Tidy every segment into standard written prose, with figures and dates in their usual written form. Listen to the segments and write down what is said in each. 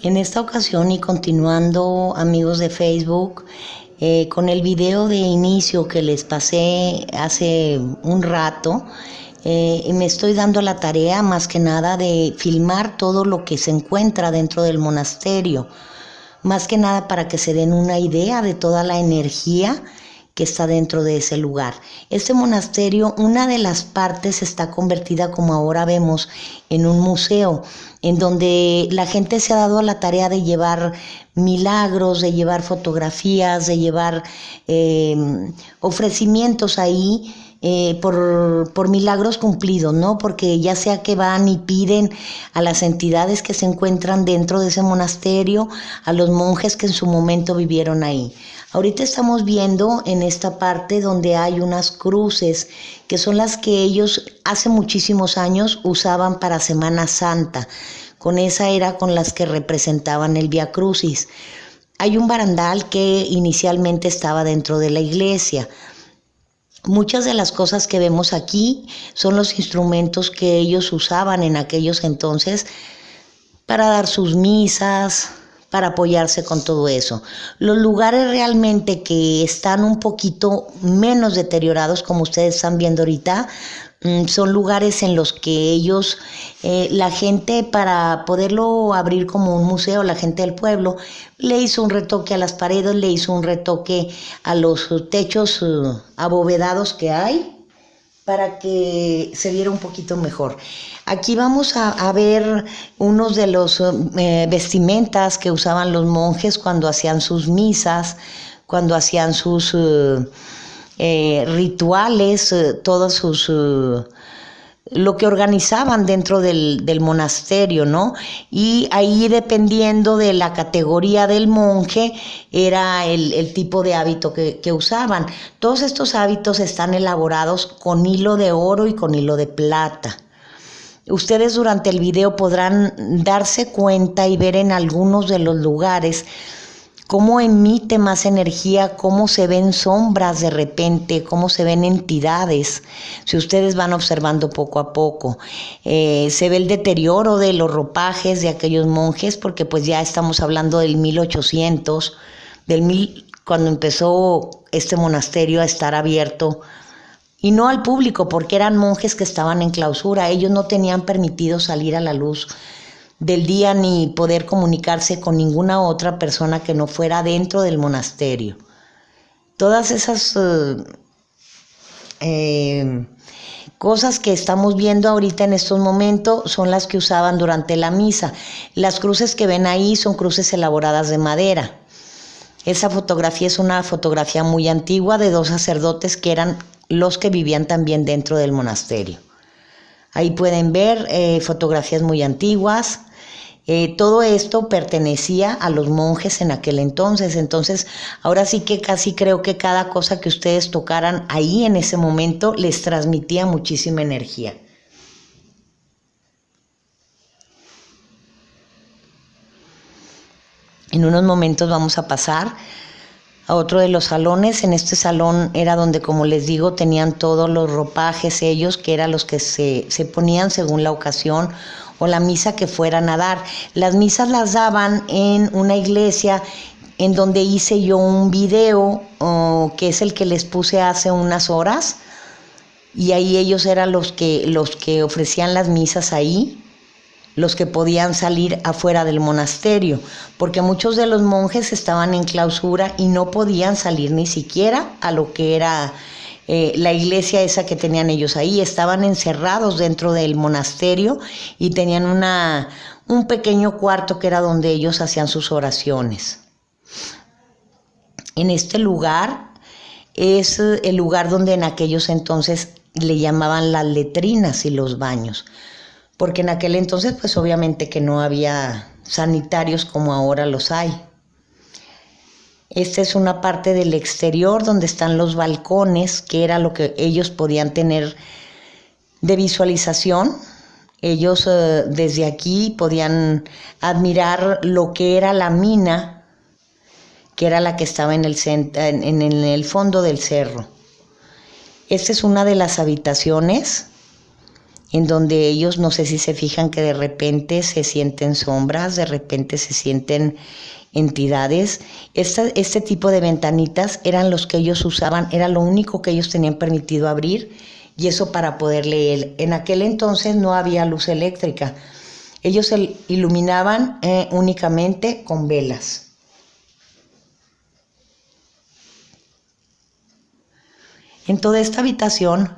En esta ocasión y continuando, amigos de Facebook, con el video de inicio que les pasé hace un rato, me estoy dando la tarea más que nada de filmar todo lo que se encuentra dentro del monasterio, más que nada para que se den una idea de toda la energía que está dentro de ese lugar. Este monasterio, una de las partes está convertida, como ahora vemos, en un museo, en donde la gente se ha dado a la tarea de llevar milagros, de llevar fotografías, de llevar ofrecimientos ahí por milagros cumplidos, ¿no? Porque ya sea que van y piden a las entidades que se encuentran dentro de ese monasterio, a los monjes que en su momento vivieron ahí. Ahorita estamos viendo en esta parte donde hay unas cruces que son las que ellos hace muchísimos años usaban para Semana Santa. Con esa era con las que representaban el Vía Crucis. Hay un barandal que inicialmente estaba dentro de la iglesia. Muchas de las cosas que vemos aquí son los instrumentos que ellos usaban en aquellos entonces para dar sus misas, para apoyarse con todo eso. Los lugares realmente que están un poquito menos deteriorados, como ustedes están viendo ahorita, son lugares en los que ellos, la gente, para poderlo abrir como un museo, la gente del pueblo, le hizo un retoque a las paredes, le hizo un retoque a los techos abovedados que hay, para que se viera un poquito mejor. Aquí vamos a ver unos de los vestimentas que usaban los monjes cuando hacían sus misas, cuando hacían sus rituales, todos sus lo que organizaban dentro del monasterio, ¿no? Y ahí, dependiendo de la categoría del monje, era el tipo de hábito que usaban. Todos estos hábitos están elaborados con hilo de oro y con hilo de plata. Ustedes durante el video podrán darse cuenta y ver en algunos de los lugares cómo emite más energía, cómo se ven sombras de repente, cómo se ven entidades, si ustedes van observando poco a poco. Se ve el deterioro de los ropajes de aquellos monjes, porque pues ya estamos hablando del 1800, cuando empezó este monasterio a estar abierto, y no al público, porque eran monjes que estaban en clausura. Ellos no tenían permitido salir a la luz del día ni poder comunicarse con ninguna otra persona que no fuera dentro del monasterio. Todas esas cosas que estamos viendo ahorita en estos momentos son las que usaban durante la misa. Las cruces que ven ahí son cruces elaboradas de madera. Esa fotografía es una fotografía muy antigua de dos sacerdotes que eran los que vivían también dentro del monasterio. Ahí pueden ver fotografías muy antiguas. Todo esto pertenecía a los monjes en aquel entonces. Entonces, ahora sí que casi creo que cada cosa que ustedes tocaran ahí en ese momento les transmitía muchísima energía. En unos momentos vamos a pasar a otro de los salones. En este salón era donde, como les digo, tenían todos los ropajes ellos, que eran los que se ponían según la ocasión o la misa que fueran a dar. Las misas las daban en una iglesia en donde hice yo un video, que es el que les puse hace unas horas, y ahí ellos eran los que ofrecían las misas ahí, los que podían salir afuera del monasterio, porque muchos de los monjes estaban en clausura y no podían salir ni siquiera a lo que era la iglesia esa que tenían ellos ahí. Estaban encerrados dentro del monasterio y tenían un pequeño cuarto que era donde ellos hacían sus oraciones. En este lugar es el lugar donde en aquellos entonces le llamaban las letrinas y los baños, porque en aquel entonces pues obviamente que no había sanitarios como ahora los hay. Esta es una parte del exterior donde están los balcones, que era lo que ellos podían tener de visualización. Ellos desde aquí podían admirar lo que era la mina que era la que estaba en el fondo del cerro. Esta es una de las habitaciones en donde ellos, no sé si se fijan que de repente se sienten sombras, de repente se sienten entidades. Este tipo de ventanitas eran los que ellos usaban, era lo único que ellos tenían permitido abrir, y eso para poder leer. En aquel entonces no había luz eléctrica. Ellos se iluminaban únicamente con velas. En toda esta habitación,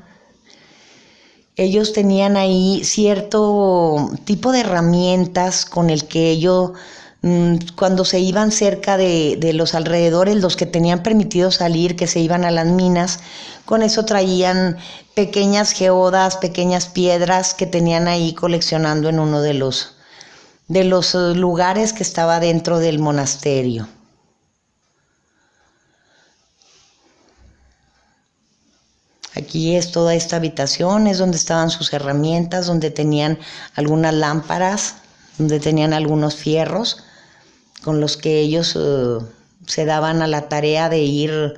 ellos tenían ahí cierto tipo de herramientas con el que ellos, cuando se iban cerca de los alrededores, los que tenían permitido salir, que se iban a las minas, con eso traían pequeñas geodas, pequeñas piedras que tenían ahí coleccionando en uno de los lugares que estaba dentro del monasterio. Aquí es toda esta habitación, es donde estaban sus herramientas, donde tenían algunas lámparas, donde tenían algunos fierros con los que ellos se daban a la tarea de ir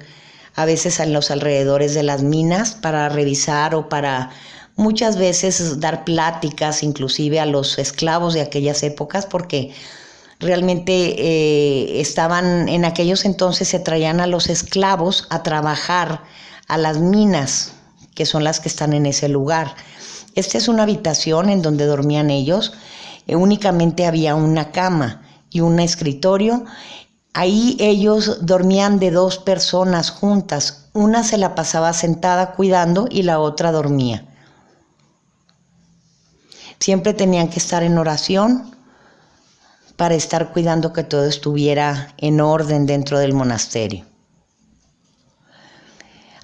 a veces a los alrededores de las minas para revisar o para muchas veces dar pláticas inclusive a los esclavos de aquellas épocas, porque realmente estaban en aquellos entonces, se traían a los esclavos a trabajar a las minas, que son las que están en ese lugar. Esta es una habitación en donde dormían ellos. Únicamente había una cama y un escritorio. Ahí ellos dormían de 2 personas juntas. Una se la pasaba sentada cuidando y la otra dormía. Siempre tenían que estar en oración para estar cuidando que todo estuviera en orden dentro del monasterio.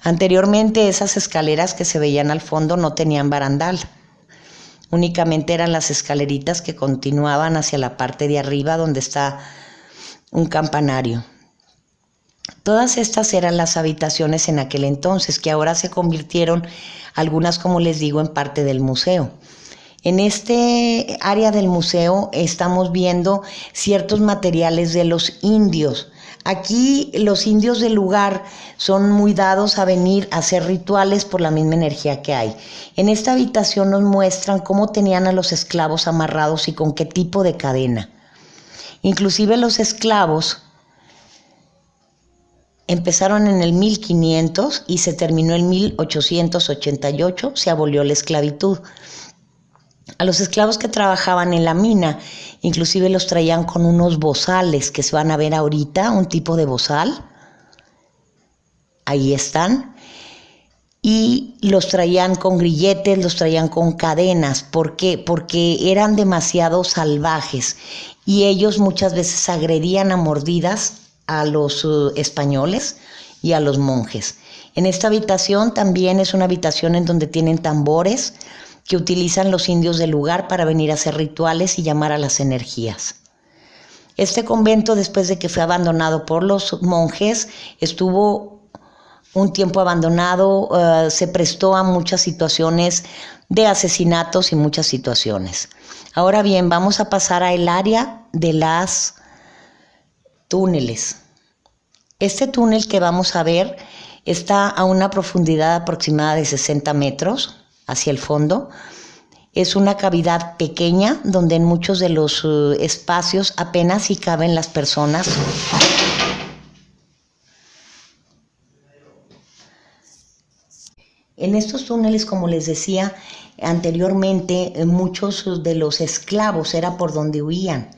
Anteriormente esas escaleras que se veían al fondo no tenían barandal. Únicamente eran las escaleritas que continuaban hacia la parte de arriba donde está un campanario. Todas estas eran las habitaciones en aquel entonces, que ahora se convirtieron, algunas como les digo, en parte del museo. En este área del museo estamos viendo ciertos materiales de los indios. Aquí los indios del lugar son muy dados a venir a hacer rituales por la misma energía que hay. En esta habitación nos muestran cómo tenían a los esclavos amarrados y con qué tipo de cadena. Inclusive los esclavos empezaron en el 1500 y se terminó en 1888, se abolió la esclavitud. A los esclavos que trabajaban en la mina, inclusive los traían con unos bozales que se van a ver ahorita, un tipo de bozal. Ahí están. Y los traían con grilletes, los traían con cadenas. ¿Por qué? Porque eran demasiado salvajes y ellos muchas veces agredían a mordidas a los españoles y a los monjes. En esta habitación también es una habitación en donde tienen tambores que utilizan los indios del lugar para venir a hacer rituales y llamar a las energías. Este convento, después de que fue abandonado por los monjes, estuvo un tiempo abandonado, se prestó a muchas situaciones de asesinatos y muchas situaciones. Ahora bien, vamos a pasar al área de las túneles. Este túnel que vamos a ver está a una profundidad aproximada de 60 metros hacia el fondo. Es una cavidad pequeña donde en muchos de los espacios apenas si caben las personas. En estos túneles, como les decía anteriormente, muchos de los esclavos era por donde huían,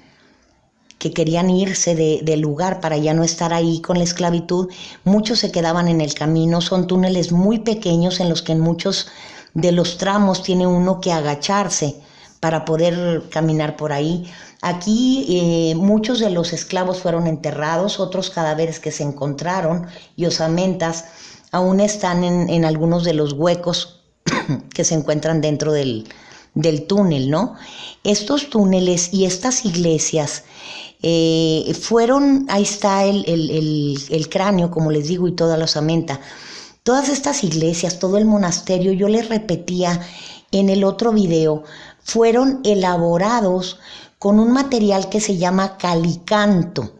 que querían irse del lugar para ya no estar ahí con la esclavitud. Muchos se quedaban en el camino. Son túneles muy pequeños en los que en muchos de los tramos tiene uno que agacharse para poder caminar por ahí. Aquí muchos de los esclavos fueron enterrados, otros cadáveres que se encontraron y osamentas aún están en algunos de los huecos que se encuentran dentro del túnel, ¿no? Estos túneles y estas iglesias fueron, ahí está el cráneo, como les digo, y toda la osamenta. Todas estas iglesias, todo el monasterio, yo les repetía en el otro video, fueron elaborados con un material que se llama calicanto.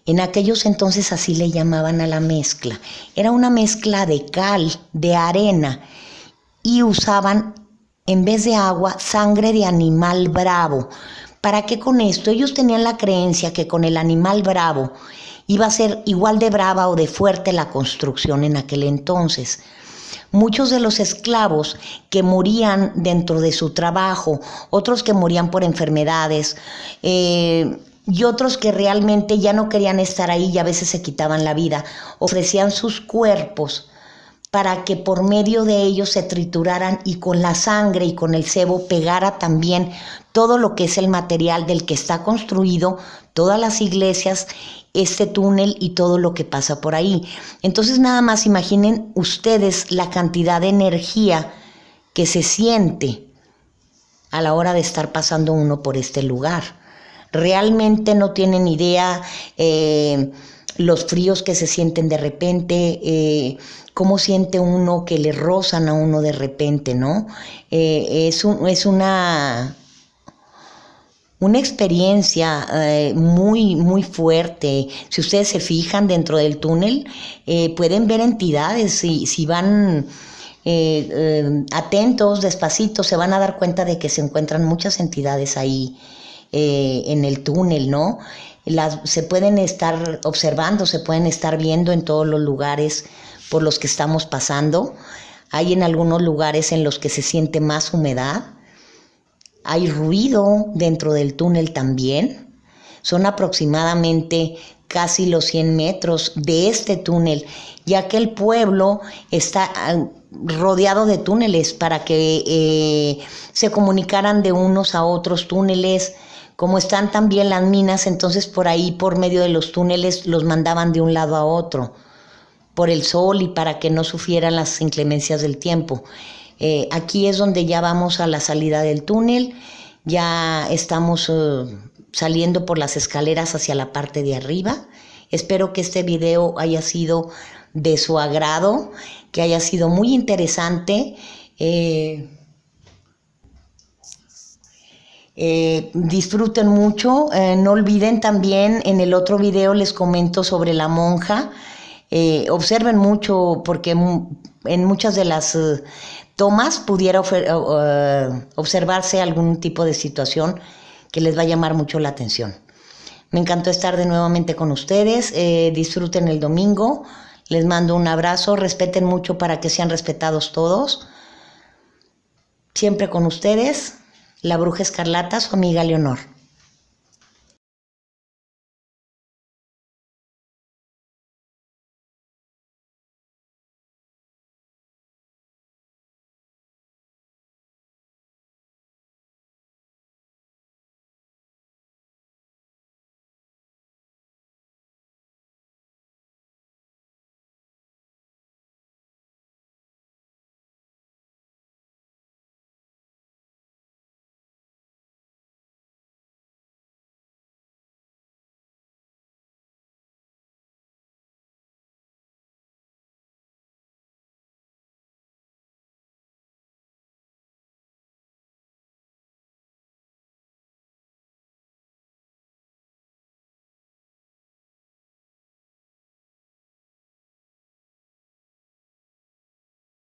En aquellos entonces así le llamaban a la mezcla. Era una mezcla de cal, de arena, y usaban, en vez de agua, sangre de animal bravo. ¿Para qué con esto? Ellos tenían la creencia que con el animal bravo iba a ser igual de brava o de fuerte la construcción en aquel entonces. Muchos de los esclavos que morían dentro de su trabajo, otros que morían por enfermedades, y otros que realmente ya no querían estar ahí y a veces se quitaban la vida, ofrecían sus cuerpos para que por medio de ellos se trituraran y con la sangre y con el sebo pegara también todo lo que es el material del que está construido, todas las iglesias, este túnel y todo lo que pasa por ahí. Entonces nada más imaginen ustedes la cantidad de energía que se siente a la hora de estar pasando uno por este lugar. Realmente no tienen idea los fríos que se sienten de repente, cómo siente uno que le rozan a uno de repente, ¿no? Es una experiencia muy, muy fuerte. Si ustedes se fijan dentro del túnel, pueden ver entidades. Si van atentos, despacito, se van a dar cuenta de que se encuentran muchas entidades ahí en el túnel, ¿no? Se pueden estar observando, se pueden estar viendo en todos los lugares por los que estamos pasando. Hay en algunos lugares en los que se siente más humedad. Hay ruido dentro del túnel también. Son aproximadamente casi los 100 metros de este túnel, ya que el pueblo está rodeado de túneles para que se comunicaran de unos a otros túneles. Como están también las minas, entonces por ahí, por medio de los túneles, los mandaban de un lado a otro, por el sol y para que no sufrieran las inclemencias del tiempo. Aquí es donde ya vamos a la salida del túnel, ya estamos saliendo por las escaleras hacia la parte de arriba. Espero que este video haya sido de su agrado, que haya sido muy interesante. Disfruten mucho, no olviden también, en el otro video les comento sobre la monja. Observen mucho porque en muchas de las tomas pudiera observarse algún tipo de situación que les va a llamar mucho la atención. Me encantó estar de nuevamente con ustedes. Disfruten el domingo, les mando un abrazo, respeten mucho para que sean respetados todos. Siempre con ustedes, la Bruja Escarlata, su amiga Leonor.